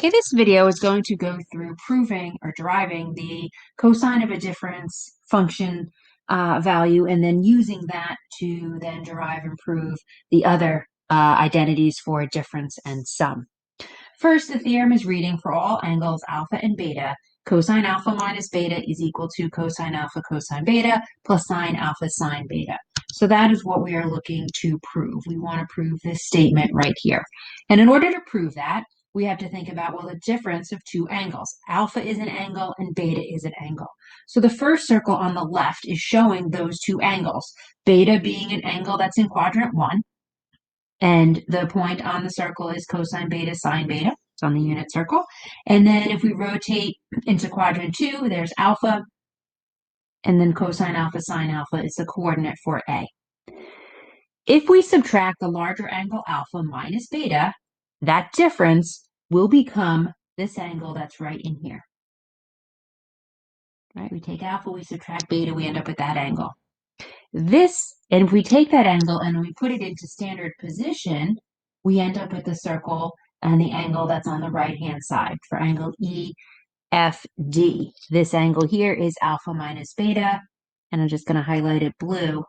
Okay, this video is going to go through proving or deriving the cosine of a difference function value and then using that to then derive and prove the other identities for difference and sum. First, the theorem is reading for all angles alpha and beta, cosine alpha minus beta is equal to cosine alpha cosine beta plus sine alpha sine beta. So that is what we are looking to prove. We want to prove this statement right here. And in order to prove that, we have to think about, well, the difference of two angles. Alpha is an angle and beta is an angle. So the first circle on the left is showing those two angles, beta being an angle that's in quadrant 1, and the point on the circle is cosine beta sine beta. It's on the unit circle. And then if we rotate into quadrant 2, there's alpha, and then cosine alpha sine alpha is the coordinate for A. If we subtract the larger angle alpha minus beta, that difference will become this angle that's right in here. Right? We take alpha, we subtract beta, we end up with that angle. And if we take that angle and we put it into standard position, we end up with the circle and the angle that's on the right-hand side for angle EFD. This angle here is alpha minus beta, and I'm just going to highlight it blue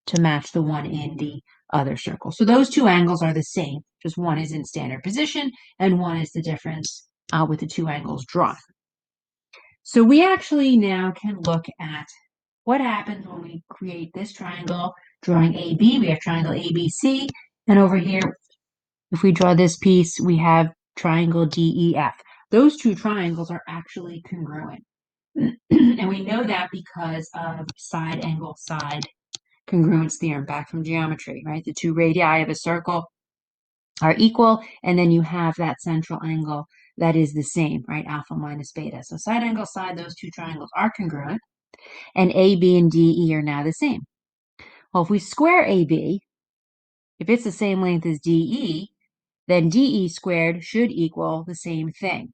to match the one in the other circle. So those two angles are the same, just one is in standard position and one is the difference with the two angles drawn. So we actually now can look at what happens when we create this triangle, drawing AB. We have triangle ABC, and over here, if we draw this piece, we have triangle DEF. Those two triangles are actually congruent. And we know that because of side angle side congruence theorem back from geometry, right? The two radii of a circle are equal, and then you have that central angle that is the same, right? Alpha minus beta. So side angle side, those two triangles are congruent, and AB and DE are now the same. Well, if we square AB, if it's the same length as DE, then DE squared should equal the same thing.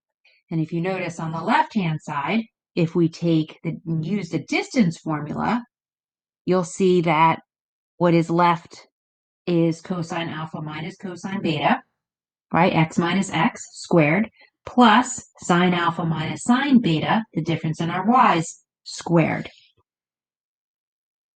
And if you notice on the left-hand side, if we use the distance formula, you'll see that what is left is cosine alpha minus cosine beta, right? X minus x squared, plus sine alpha minus sine beta, the difference in our y's, squared.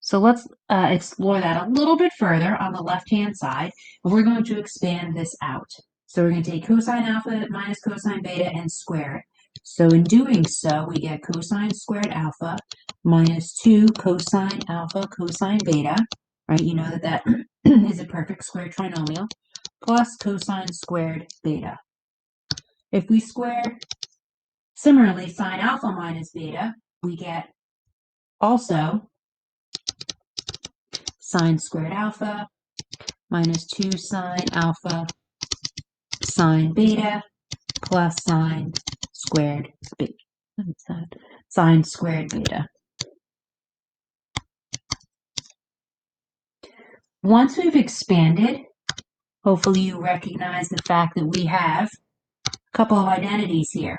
So let's explore that a little bit further on the left-hand side, and we're going to expand this out. So we're going to take cosine alpha minus cosine beta and square it. So in doing so, we get cosine squared alpha minus 2 cosine alpha cosine beta, right? You know that is a perfect square trinomial, plus cosine squared beta. If we square, similarly, sine alpha minus beta, we get also sine squared alpha minus 2 sine alpha sine beta plus sine squared beta. What's that? Sine squared beta. Once we've expanded, hopefully you recognize the fact that we have a couple of identities here.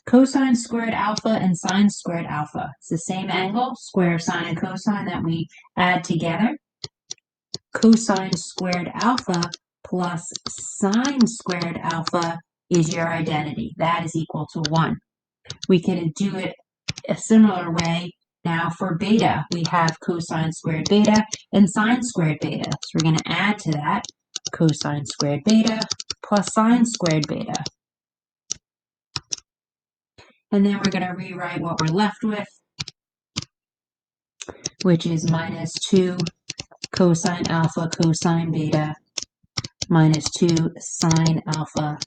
Cosine squared alpha and sine squared alpha. It's the same angle, square sine and cosine, that we add together. Cosine squared alpha plus sine squared alpha is your identity. That is equal to 1. We can do it a similar way now for beta. We have cosine squared beta and sine squared beta. So we're going to add to that cosine squared beta plus sine squared beta. And then we're going to rewrite what we're left with, which is minus 2 cosine alpha cosine beta minus 2 sine alpha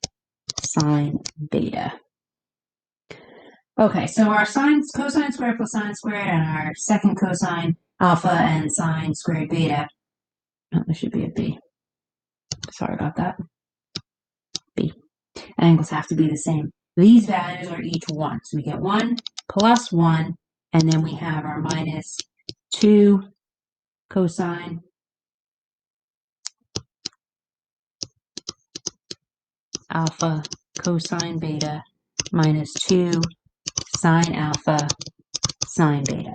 sine beta. Okay, so our cosine squared plus sine squared and our second cosine alpha and sine squared beta. Oh, there should be a B. Sorry about that. B. Angles have to be the same. These values are each 1. So we get 1 plus 1, and then we have our minus 2 cosine alpha cosine beta minus 2 sine alpha sine beta.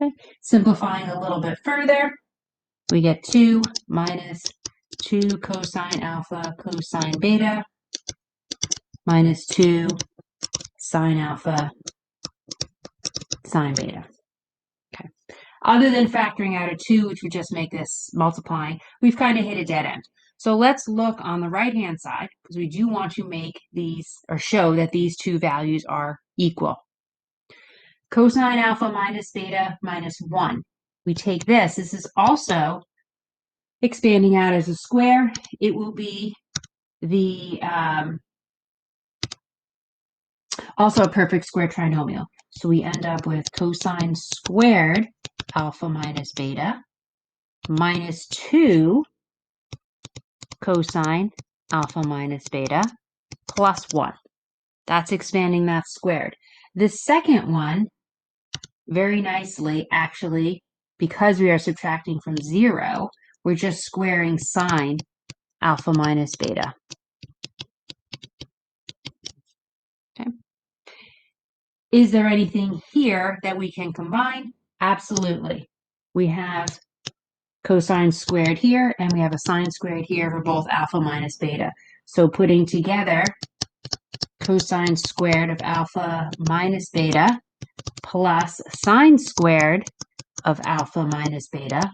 Okay. Simplifying a little bit further, we get 2 minus 2 cosine alpha cosine beta minus 2 sine alpha sine beta. Okay. Other than factoring out a 2, which would just make this multiplying, we've kind of hit a dead end. So let's look on the right-hand side, because we do want to make these, or show that these two values are equal. Cosine alpha minus beta minus 1. We take this. This is also expanding out as a square. It will be the also a perfect square trinomial. So we end up with cosine squared alpha minus beta minus 2 cosine alpha minus beta plus 1. That's expanding that squared. The second one, very nicely, actually, because we are subtracting from 0, we're just squaring sine alpha minus beta. Okay. Is there anything here that we can combine? Absolutely. We have cosine squared here, and we have a sine squared here for both alpha minus beta. So putting together cosine squared of alpha minus beta plus sine squared of alpha minus beta.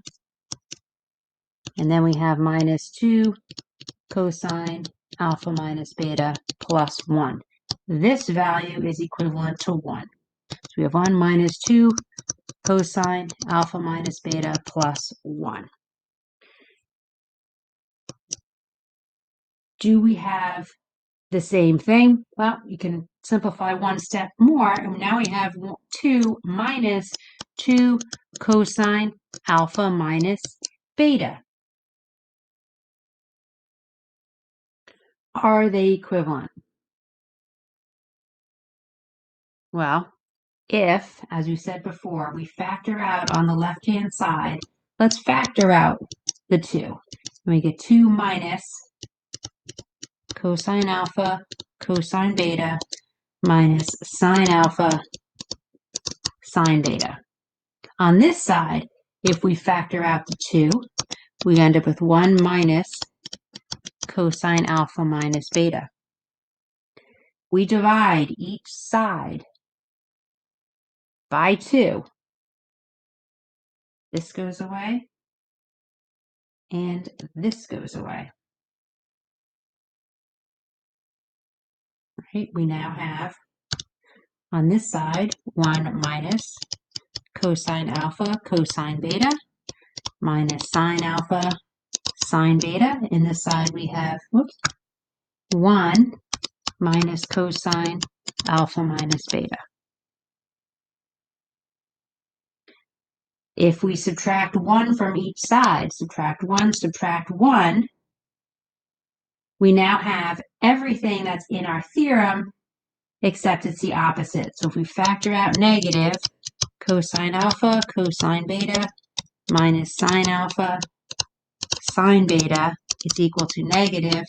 And then we have minus 2 cosine alpha minus beta plus 1. This value is equivalent to 1. So we have 1 minus 2 cosine alpha minus beta plus 1. Do we have the same thing? Well, you can simplify one step more, and now we have 2 minus 2 cosine alpha minus beta. Are they equivalent? Well, if, as we said before, we factor out on the left-hand side, let's factor out the 2. And we get 2 minus cosine alpha cosine beta minus sine alpha sine beta. On this side, if we factor out the 2, we end up with 1 minus cosine alpha minus beta. We divide each side by 2. This goes away, and this goes away. Right? We now have, on this side, 1 minus cosine alpha cosine beta minus sine alpha sine beta. In this side, we have 1 minus cosine alpha minus beta. If we subtract 1 from each side, subtract 1, we now have everything that's in our theorem, except it's the opposite. So if we factor out negative, cosine alpha cosine beta minus sine alpha sine beta is equal to negative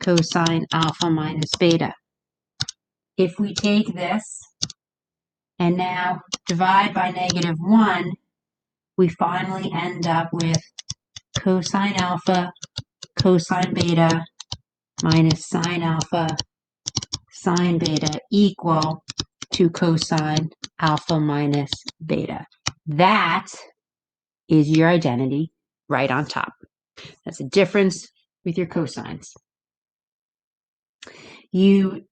cosine alpha minus beta. If we take this and now divide by negative 1, we finally end up with cosine alpha cosine beta minus sine alpha sine beta equal to cosine alpha minus beta. That is your identity right on top. That's the difference with your cosines. You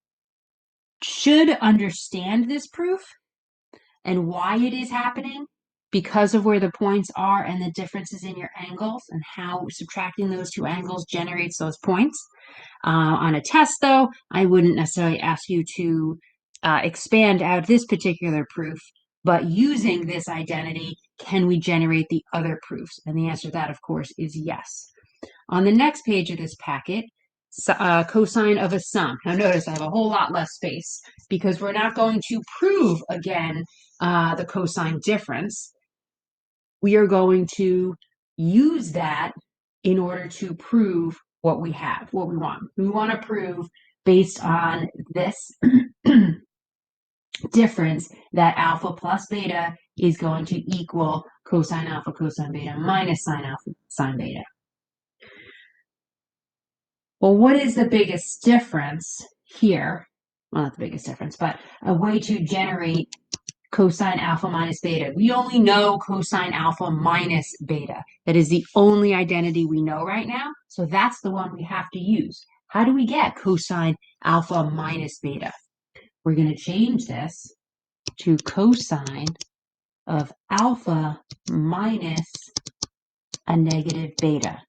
should understand this proof and why it is happening because of where the points are and the differences in your angles and how subtracting those two angles generates those points. On a test, though, I wouldn't necessarily ask you to expand out this particular proof, but using this identity, can we generate the other proofs? And the answer to that, of course, is yes. On the next page of this packet, cosine of a sum. Now notice I have a whole lot less space because we're not going to prove again the cosine difference. We are going to use that in order to prove what we have, what we want. We want to prove based on this difference that alpha plus beta is going to equal cosine alpha cosine beta minus sine alpha sine beta. Well, what is the biggest difference here, well, not the biggest difference, but a way to generate cosine alpha minus beta. We only know cosine alpha minus beta. That is the only identity we know right now. So that's the one we have to use. How do we get cosine alpha minus beta? We're going to change this to cosine of alpha minus a negative beta.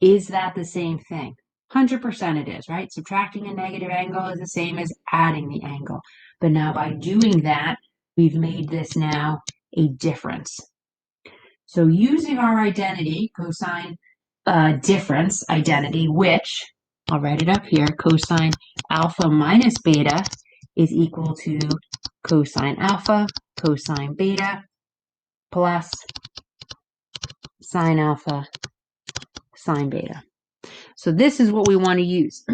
Is that the same thing? 100% it is, right? Subtracting a negative angle is the same as adding the angle. But now by doing that, we've made this now a difference. So using our identity, cosine difference identity, which, I'll write it up here, cosine alpha minus beta is equal to cosine alpha, cosine beta, plus sine alpha, sine beta. So this is what we want to use.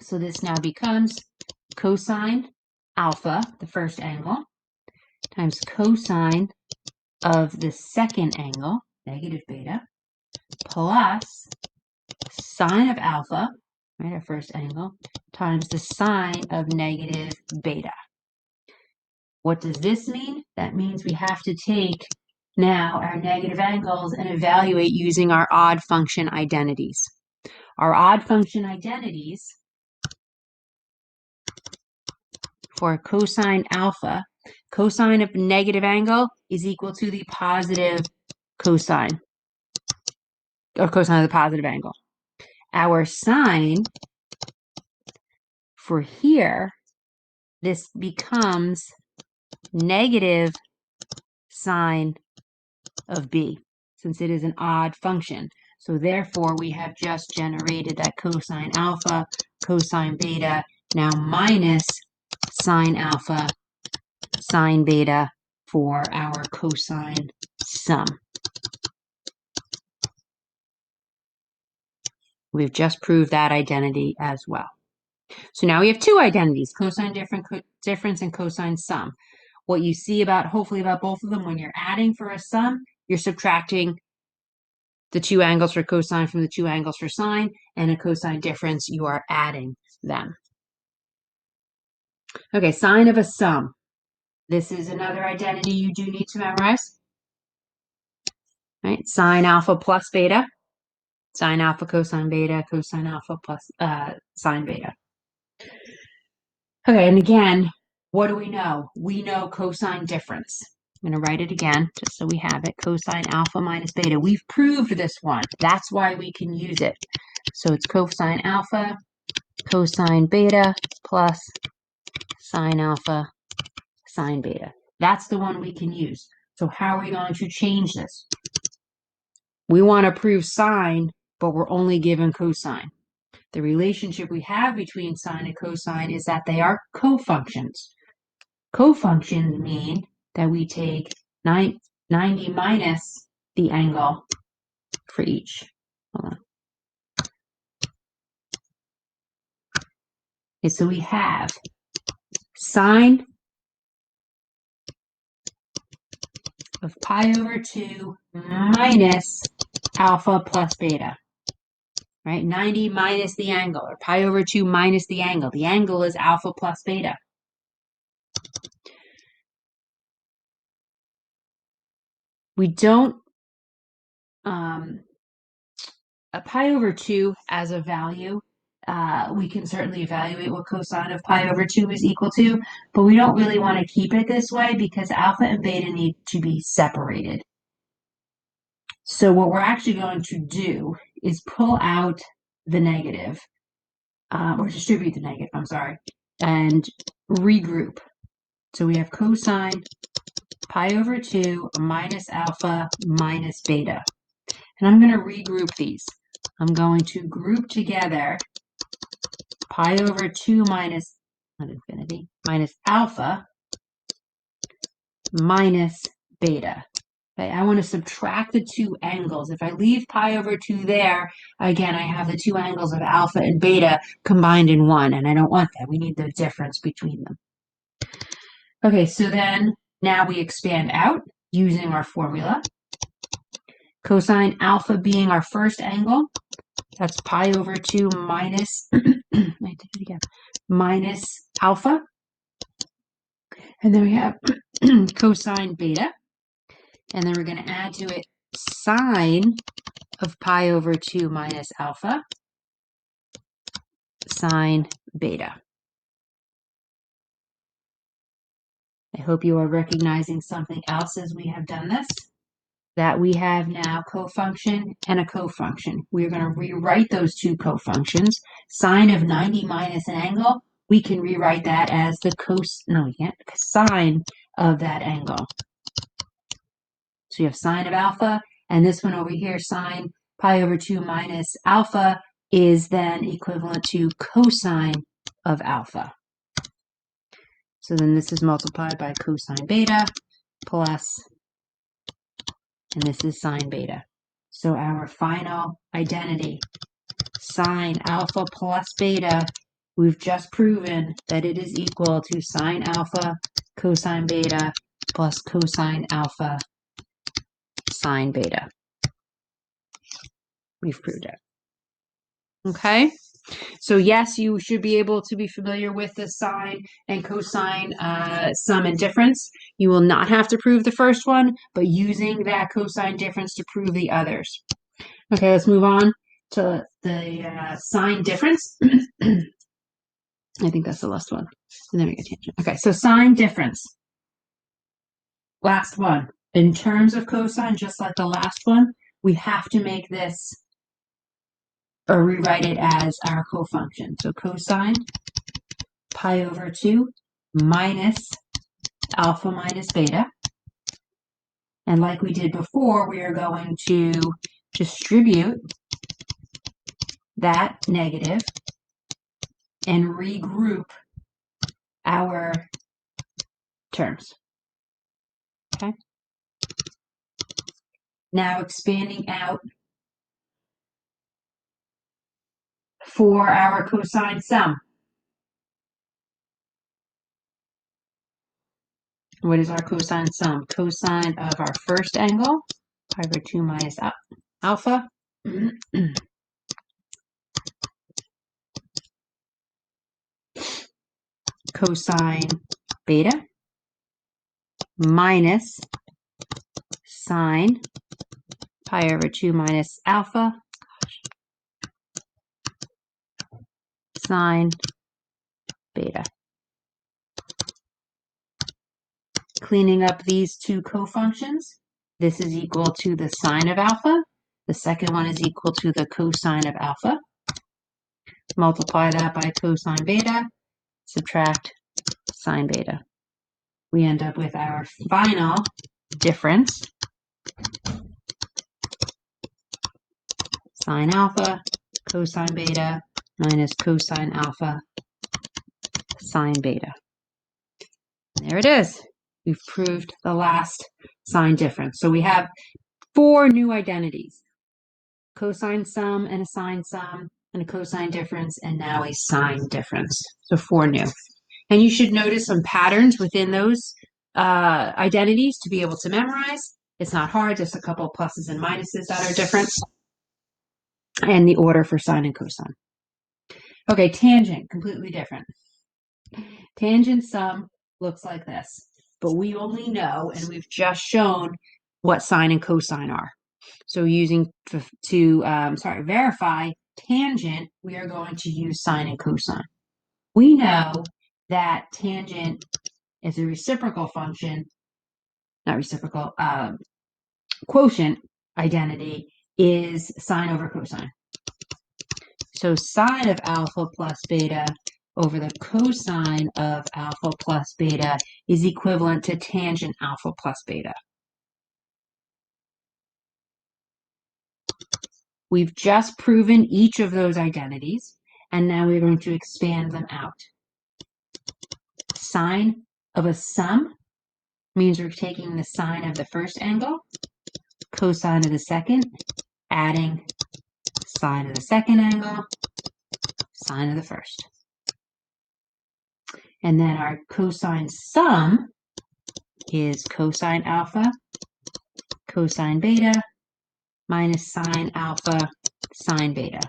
So this now becomes cosine alpha, the first angle, times cosine of the second angle, negative beta, plus sine of alpha, right, our first angle, times the sine of negative beta. What does this mean? That means we have to take now our negative angles and evaluate using our odd function identities. Our odd function identities for cosine alpha, cosine of negative angle is equal to the positive cosine, or cosine of the positive angle. Our sine for here, this becomes negative sine of b, since it is an odd function. So therefore, we have just generated that cosine alpha, cosine beta, now minus sine alpha, sine beta for our cosine sum. We've just proved that identity as well. So now we have two identities, cosine difference and cosine sum. What you see hopefully about both of them, when you're adding for a sum, you're subtracting the two angles for cosine from the two angles for sine, and a cosine difference, you are adding them. Okay, sine of a sum. This is another identity you do need to memorize. Right, sine alpha plus beta, sine alpha cosine beta, cosine alpha plus sine beta. Okay, and again, what do we know? We know cosine difference. I'm going to write it again, just so we have it. Cosine alpha minus beta. We've proved this one. That's why we can use it. So it's cosine alpha, cosine beta, plus sine alpha, sine beta. That's the one we can use. So how are we going to change this? We want to prove sine, but we're only given cosine. The relationship we have between sine and cosine is that they are cofunctions. Cofunctions mean that we take 90 minus the angle for each. Hold on. Okay, so we have sine of pi over 2 minus alpha plus beta. Right? 90 minus the angle, or pi over 2 minus the angle. The angle is alpha plus beta. We don't, a pi over 2 as a value, we can certainly evaluate what cosine of pi over 2 is equal to, but we don't really want to keep it this way because alpha and beta need to be separated. So what we're actually going to do is pull out the negative, or distribute the negative, I'm sorry, and regroup. So we have cosine pi over 2 minus alpha minus beta. And I'm going to regroup these. I'm going to group together pi over 2 minus, not infinity, minus alpha minus beta. Okay, I want to subtract the two angles. If I leave pi over 2 there, again, I have the two angles of alpha and beta combined in one, and I don't want that. We need the difference between them. Okay, so then now we expand out using our formula. Cosine alpha being our first angle, that's pi over 2 minus I did it again, minus alpha. And then we have cosine beta. And then we're going to add to it sine of pi over 2 minus alpha, sine beta. I hope you are recognizing something else as we have done this, that we have now cofunction and a cofunction. We're going to rewrite those two cofunctions. Sine of 90 minus an angle, we can rewrite that as the sine of that angle. So you have sine of alpha, and this one over here, sine pi over 2 minus alpha, is then equivalent to cosine of alpha. So then this is multiplied by cosine beta plus, and this is sine beta. So our final identity, sine alpha plus beta, we've just proven that it is equal to sine alpha cosine beta plus cosine alpha sine beta. We've proved it. Okay? So yes, you should be able to be familiar with the sine and cosine sum and difference. You will not have to prove the first one, but using that cosine difference to prove the others. Okay, let's move on to the sine difference. I think that's the last one. And then we get tangent. Okay, so sine difference. Last one. In terms of cosine, just like the last one, we have to make this or rewrite it as our cofunction. So cosine pi over 2 minus alpha minus beta. And like we did before, we are going to distribute that negative and regroup our terms. Okay. Now expanding out for our cosine sum. What is our cosine sum? Cosine of our first angle, pi over 2 minus alpha. Cosine beta minus sine pi over 2 minus alpha sine beta. Cleaning up these two cofunctions, this is equal to the sine of alpha. The second one is equal to the cosine of alpha. Multiply that by cosine beta, subtract sine beta. We end up with our final difference, sine alpha cosine beta minus cosine alpha sine beta. There it is. We've proved the last sine difference. So we have 4 new identities: cosine sum and a sine sum and a cosine difference, and now a sine difference. So 4 new. And you should notice some patterns within those identities to be able to memorize. It's not hard, just a couple of pluses and minuses that are different, and the order for sine and cosine. Okay, tangent, completely different. Tangent sum looks like this, but we only know, and we've just shown what sine and cosine are. So using to verify tangent, we are going to use sine and cosine. We know that tangent is a reciprocal function, not reciprocal, quotient identity is sine over cosine. So sine of alpha plus beta over the cosine of alpha plus beta is equivalent to tangent alpha plus beta. We've just proven each of those identities, and now we're going to expand them out. Sine of a sum means we're taking the sine of the first angle, cosine of the second, adding sine of the second angle, sine of the first. And then our cosine sum is cosine alpha, cosine beta, minus sine alpha, sine beta.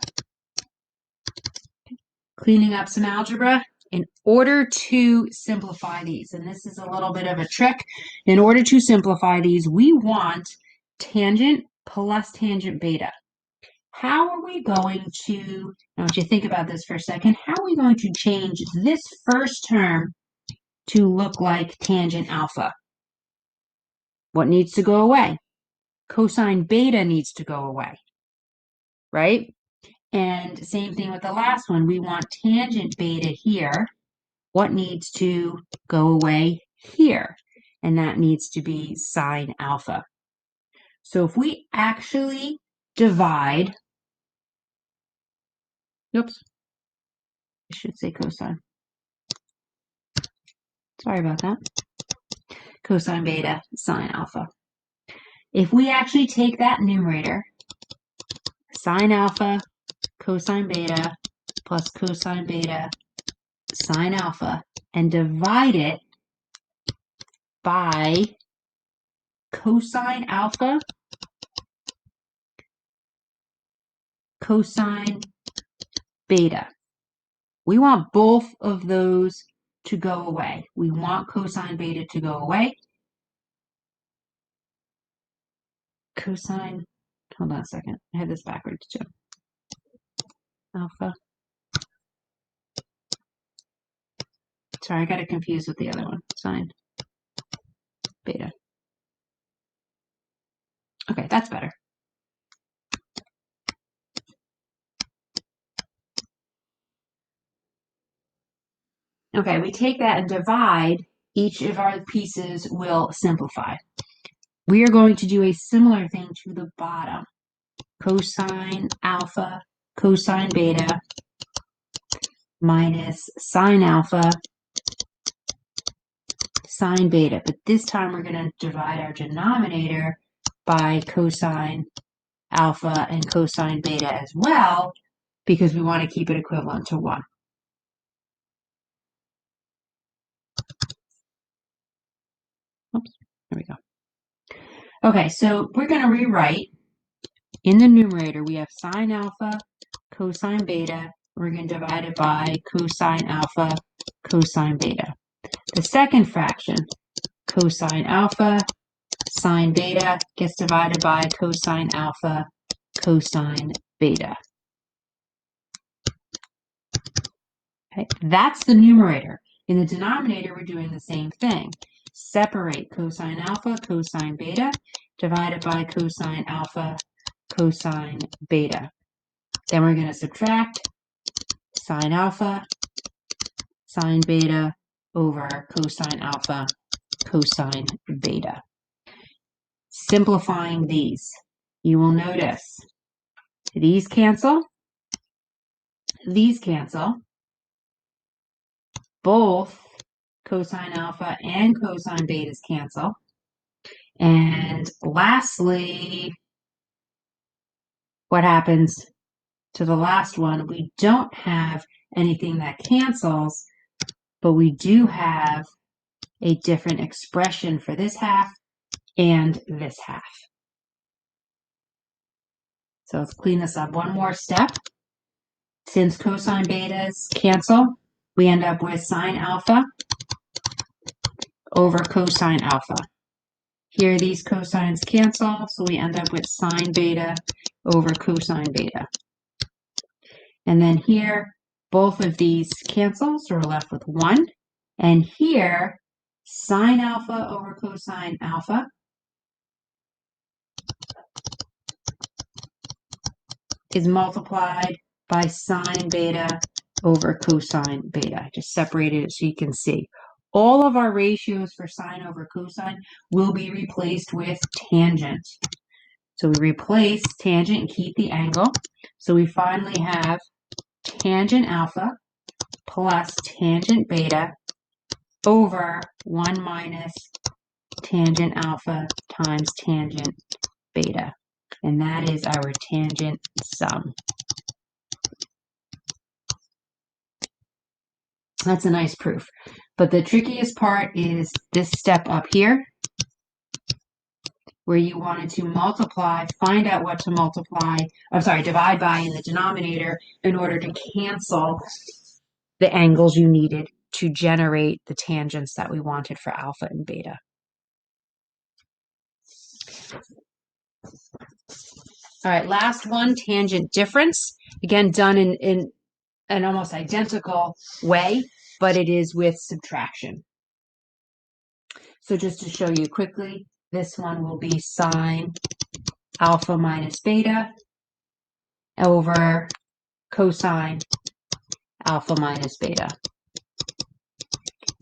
cleaning up some algebra in order to simplify these. And this is a little bit of a trick. In order to simplify these, we want tangent plus tangent beta. How are we going to, I want you to think about this for a second, how are we going to change this first term to look like tangent alpha? What needs to go away? Cosine beta needs to go away, right? And same thing with the last one. We want tangent beta here. What needs to go away here? And that needs to be sine alpha. So if we actually divide, oops, I should say cosine. Sorry about that. Cosine beta, sine alpha. If we actually take that numerator, sine alpha, cosine beta, plus cosine beta, sine alpha, and divide it by cosine alpha, cosine beta. We want both of those to go away. We want cosine beta to go away. Cosine, hold on a second. I had this backwards too. Alpha. Sorry, I got it confused with the other one. Sine beta. Okay, that's better. Okay, we take that and divide. Each of our pieces will simplify. We are going to do a similar thing to the bottom. Cosine alpha, cosine beta, minus sine alpha, sine beta. But this time we're going to divide our denominator by cosine alpha and cosine beta as well, because we want to keep it equivalent to 1. Oops, there we go. Okay, so we're going to rewrite. In the numerator, we have sine alpha, cosine beta. We're going to divide it by cosine alpha, cosine beta. The second fraction, cosine alpha, sine beta, gets divided by cosine alpha, cosine beta. Okay, that's the numerator. In the denominator, we're doing the same thing. Separate cosine alpha, cosine beta, divided by cosine alpha, cosine beta. Then we're going to subtract sine alpha, sine beta over cosine alpha, cosine beta. Simplifying these, you will notice these cancel, both cosine alpha and cosine betas cancel. And lastly, what happens to the last one? We don't have anything that cancels, but we do have a different expression for this half and this half. So let's clean this up one more step. Since cosine betas cancel, we end up with sine alpha over cosine alpha. Here these cosines cancel, so we end up with sine beta over cosine beta. And then here, both of these cancel, so we're left with 1. And here, sine alpha over cosine alpha is multiplied by sine beta over cosine beta. I just separated it so you can see. All of our ratios for sine over cosine will be replaced with tangent. So we replace tangent and keep the angle. So we finally have tangent alpha plus tangent beta over 1 minus tangent alpha times tangent beta. And that is our tangent sum. That's a nice proof. But the trickiest part is this step up here, where you wanted to multiply, find out what to multiply, divide by in the denominator in order to cancel the angles you needed to generate the tangents that we wanted for alpha and beta. All right, last one, tangent difference. Again, done in an almost identical way, but it is with subtraction. So just to show you quickly, this one will be sine alpha minus beta over cosine alpha minus beta.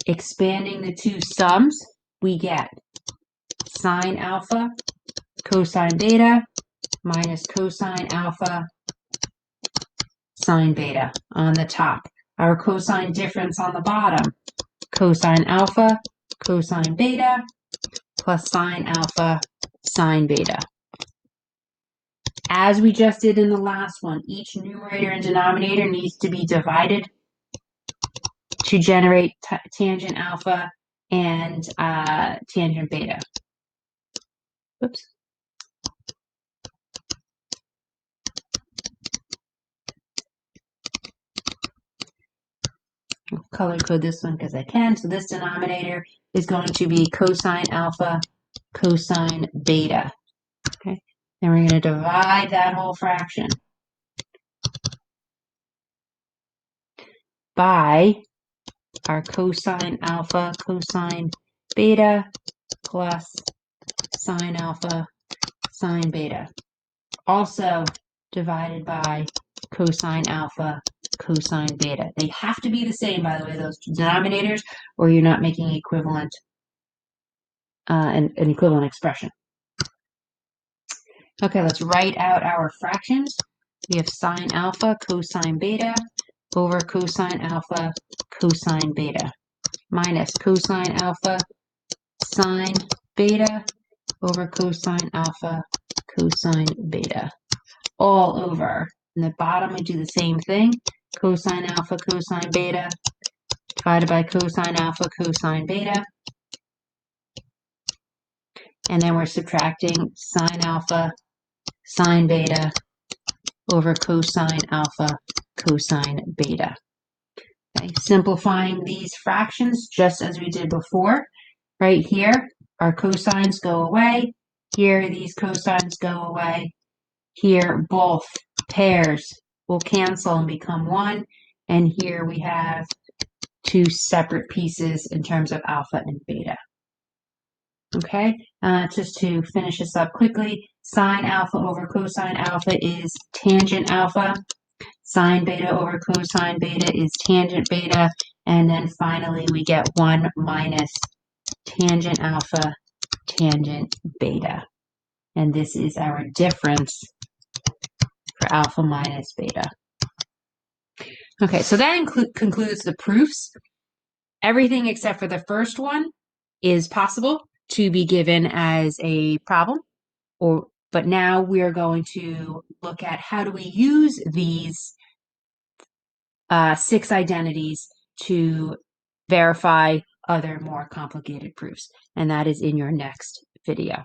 Expanding the two sums, we get sine alpha cosine beta minus cosine alpha sine beta on the top. Our cosine difference on the bottom, cosine alpha cosine beta plus sine alpha sine beta. As we just did in the last one, each numerator and denominator needs to be divided to generate tangent alpha and tangent beta. Oops. I'll color code this one because I can. So this denominator is going to be cosine alpha cosine beta. Okay. Then we're going to divide that whole fraction by our cosine alpha cosine beta plus sine alpha sine beta. Also divided by cosine alpha cosine beta. They have to be the same, by the way, those denominators, or you're not making equivalent an equivalent expression. Okay, let's write out our fractions. We have sine alpha cosine beta over cosine alpha cosine beta minus cosine alpha sine beta over cosine alpha cosine beta, all over. In the bottom, we do the same thing. Cosine alpha cosine beta divided by cosine alpha cosine beta. And then we're subtracting sine alpha sine beta over cosine alpha cosine beta. Okay, simplifying these fractions just as we did before. Right here, our cosines go away. Here, these cosines go away. Here, both pairs will cancel and become one. And here we have two separate pieces in terms of alpha and beta. Okay, just to finish this up quickly, sine alpha over cosine alpha is tangent alpha. Sine beta over cosine beta is tangent beta. And then finally, we get 1 minus tangent alpha tangent beta. And this is our difference for alpha minus beta. Okay, so that concludes the proofs. Everything except for the first one is possible to be given as a problem, but now we are going to look at how do we use these 6 identities to verify other more complicated proofs, and that is in your next video.